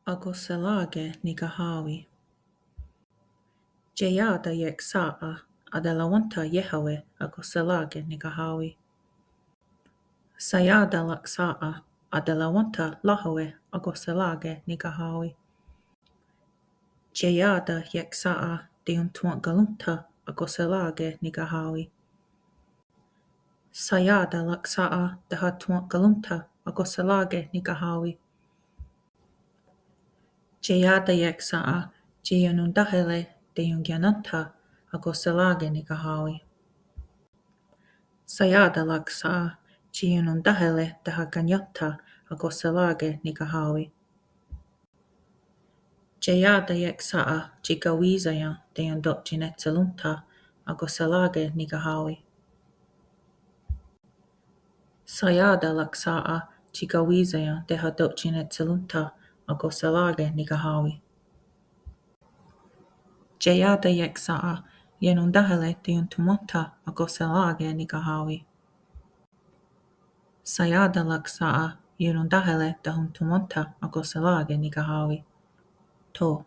ako se lage nikahawi. Jeyada yek sa'a adalawanta Yehawe ako se lage nikahawi. Sayada lak sa'a adalawanta Lahawe ako se lage nikahawi. Jeyada yek sa'a diun tuan galunta ako se lage nikahawi. Sayada lak sa'a daha tuan galunta ako se lage nikahawi. Jeyada yek sa'a jiyanun dahele diun gyananta ako se lage nikahawi. Sayada lak sa'a jiyanun dahele daha ganyanta ako se lage nikahawi. Jeyada yek sa'a jikawizayan diun dot jinetzelunta ako se lage nikahawi. Sayada lak sa'a jikawizayan daha dot jinetzelunta ako se lage nikahawi. Jeyada yek sa'a yenun dahele diun tumonta ako se lage nikahawi. Sayada lak sa'a yenun dahele dahun tumonta ako se lage nikahawi. To.